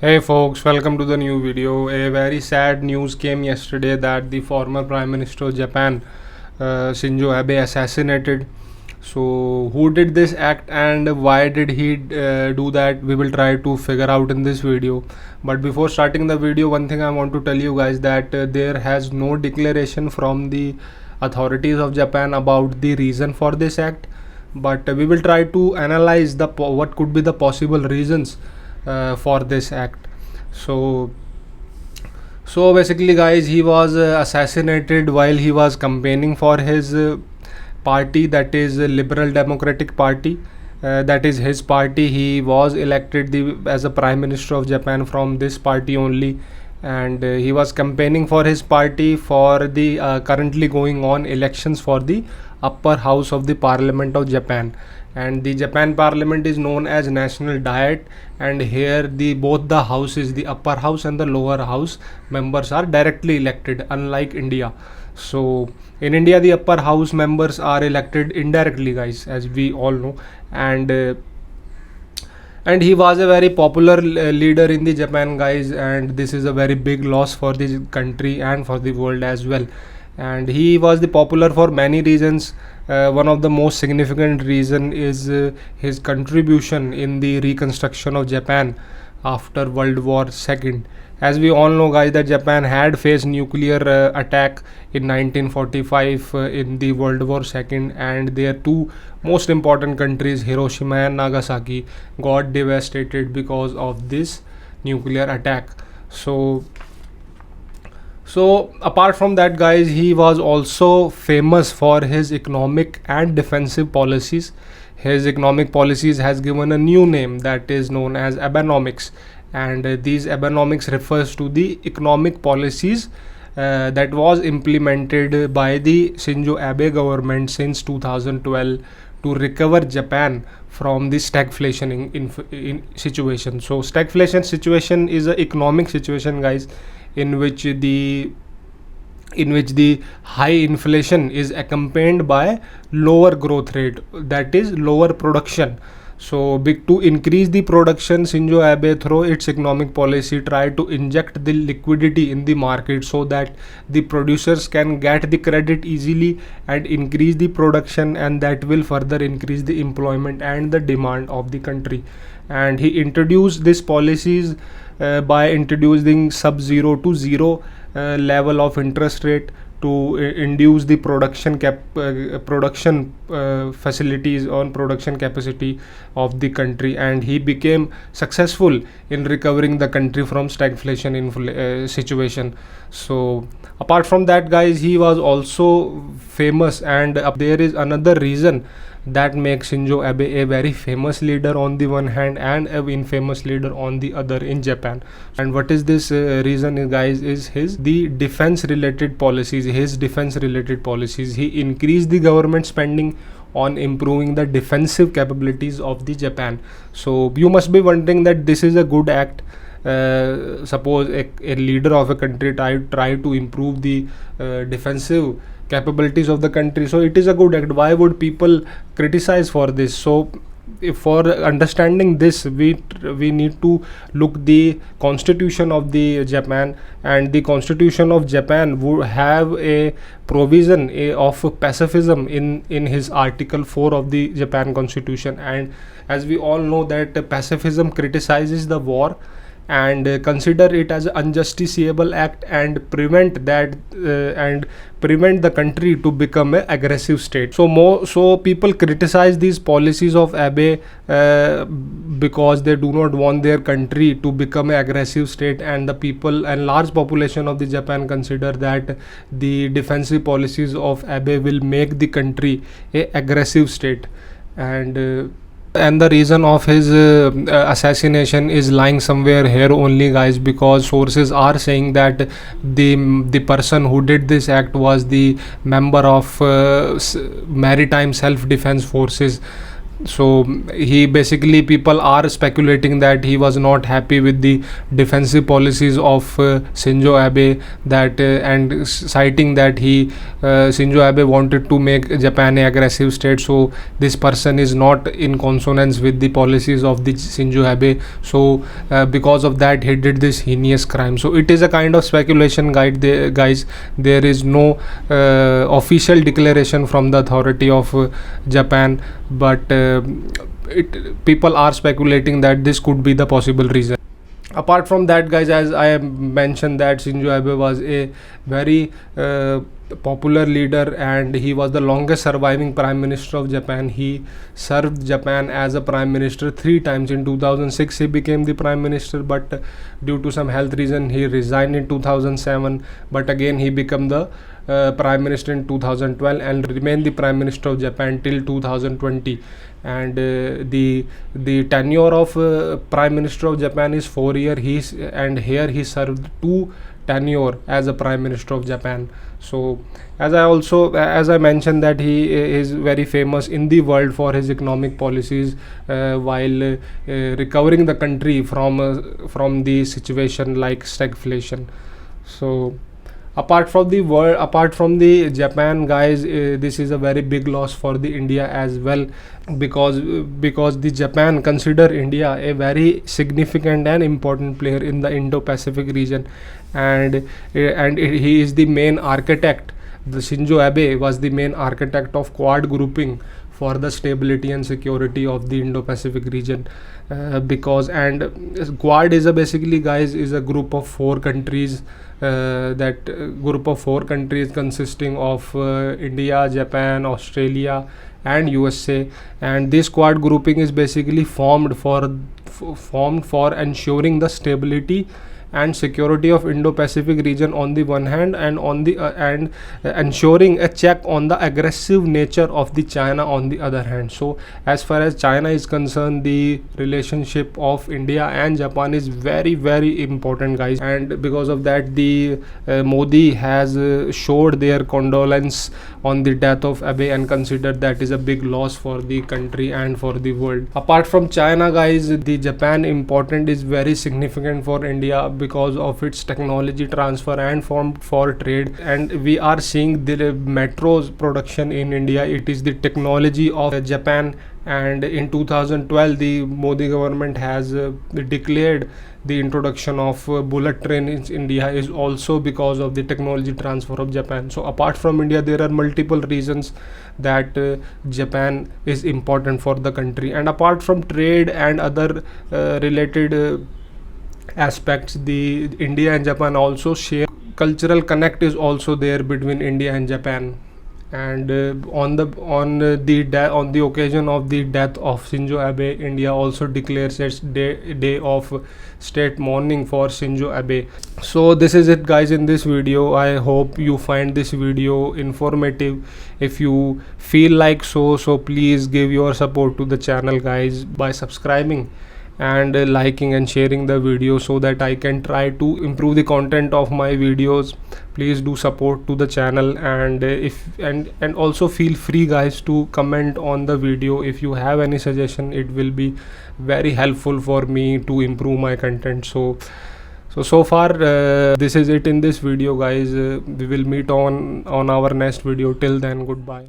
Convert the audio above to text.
Hey folks, welcome to the new video. A very sad news came yesterday that the former Prime Minister of Japan, Shinzo Abe, assassinated. So, who did this act and why did he do that? We will try to figure out in this video. But before starting the video, one thing I want to tell you guys that there has no declaration from the authorities of Japan about the reason for this act. But we will try to analyze the what could be the possible reasons for this act. So basically guys, he was assassinated while he was campaigning for his party, that is Liberal Democratic Party. That is his party. He was elected as a Prime Minister of Japan from this party only, and he was campaigning for his party for the currently going on elections for the upper house of the Parliament of Japan. And the Japan Parliament is known as National Diet, and here both the houses, the upper house and the lower house members, are directly elected, unlike India. So in India the upper house members are elected indirectly, guys, as we all know. And he was a very popular leader in the Japan, guys, and this is a very big loss for the country and for the world as well. And he was the popular for many reasons. One of the most significant reason is his contribution in the reconstruction of Japan after World War II. As we all know, guys, that Japan had faced nuclear attack in 1945 in the World War II, and their two most important countries, Hiroshima and Nagasaki, got devastated because of this nuclear attack. So apart from that, guys, he was also famous for his economic and defensive policies. His economic policies has given a new name that is known as Abenomics, and these Abenomics refers to the economic policies that was implemented by the Shinzo Abe government since 2012 to recover Japan from the stagflation in situation. So stagflation situation is an economic situation, guys, in which the high inflation is accompanied by lower growth rate, that is lower production. So to increase the production, Shinzo Abe through its economic policy tried to inject the liquidity in the market so that the producers can get the credit easily and increase the production, and that will further increase the employment and the demand of the country. And he introduced these policies by introducing sub-zero to zero level of interest rate to induce the production facilities on production capacity of the country, and he became successful in recovering the country from stagflation situation. So apart from that, guys, he was also famous, and there is another reason that makes Shinzo Abe a very famous leader on the one hand and a infamous leader on the other in Japan. And what is this reason, guys, is the defense related policies. His defense related policies, he increased the government spending on improving the defensive capabilities of the Japan. So you must be wondering that this is a good act. Suppose a leader of a country try to improve the defensive capabilities of the country, so it is a good act. Why would people criticize for this? So for understanding this, we need to look the constitution of the Japan, and the constitution of Japan would have a provision of pacifism in his article 4 of the Japan constitution. And as we all know that pacifism criticizes the war and consider it as an unjusticiable act and prevent the country to become an aggressive state. So people criticize these policies of Abe because they do not want their country to become an aggressive state, and the people and large population of the Japan consider that the defensive policies of Abe will make the country a aggressive state. And the reason of his assassination is lying somewhere here only, guys, because sources are saying that the person who did this act was the member of maritime self-defense forces, So he basically, people are speculating that he was not happy with the defensive policies of Shinzo Abe, that and citing that Shinzo Abe wanted to make Japan an aggressive state, so this person is not in consonance with the policies of the Shinzo Abe, so because of that he did this heinous crime. So it is a kind of speculation, guys. There is no official declaration from the authority of Japan, but people are speculating that this could be the possible reason. Apart from that, guys, as I have mentioned, that Shinzo Abe was a very popular leader, and he was the longest surviving prime minister of Japan. He served Japan as a prime minister 3 times. In 2006 he became the prime minister, but due to some health reason he resigned in 2007, but again he became the prime minister in 2012 and remained the prime minister of Japan till 2020. And the tenure of prime minister of Japan is 4 years. And here he served 2 tenure as a prime minister of Japan. So as I mentioned, that he is very famous in the world for his economic policies, while recovering the country from the situation like stagflation. So apart from the Japan, guys, this is a very big loss for the India as well, because the Japan consider India a very significant and important player in the Indo-Pacific region, and he is the main architect. The Shinzo Abe was the main architect of Quad grouping for the stability and security of the Indo-Pacific region, because and Quad is basically, guys, is a group of 4 countries, that group of 4 countries consisting of India, Japan, Australia and USA. And this Quad grouping is basically formed for ensuring the stability and security of Indo-Pacific region on the one hand, and on the ensuring a check on the aggressive nature of the China on the other hand. So as far as China is concerned, the relationship of India and Japan is very, very important, guys, and because of that the Modi has showed their condolence on the death of Abe and considered that is a big loss for the country and for the world. Apart from China, guys, the Japan important is very significant for India because of its technology transfer and for trade. And we are seeing the metros production in India. It is the technology of Japan. And in 2012 the Modi government has declared the introduction of bullet train in India is also because of the technology transfer of Japan. So apart from India, there are multiple reasons that Japan is important for the country. And apart from trade and other related aspects, the India and Japan also share cultural connect is also there between India and Japan. And on the occasion of the death of Shinzo Abe, India also declares its day of state mourning for Shinzo Abe. So this is it, guys, in this video. I hope you find this video informative. If you feel like so please give your support to the channel, guys, by subscribing and liking and sharing the video so that I can try to improve the content of my videos. Please do support to the channel, and and also feel free, guys, to comment on the video if you have any suggestion. It will be very helpful for me to improve my content. So far this is it in this video, guys. We will meet on our next video. Till then, goodbye.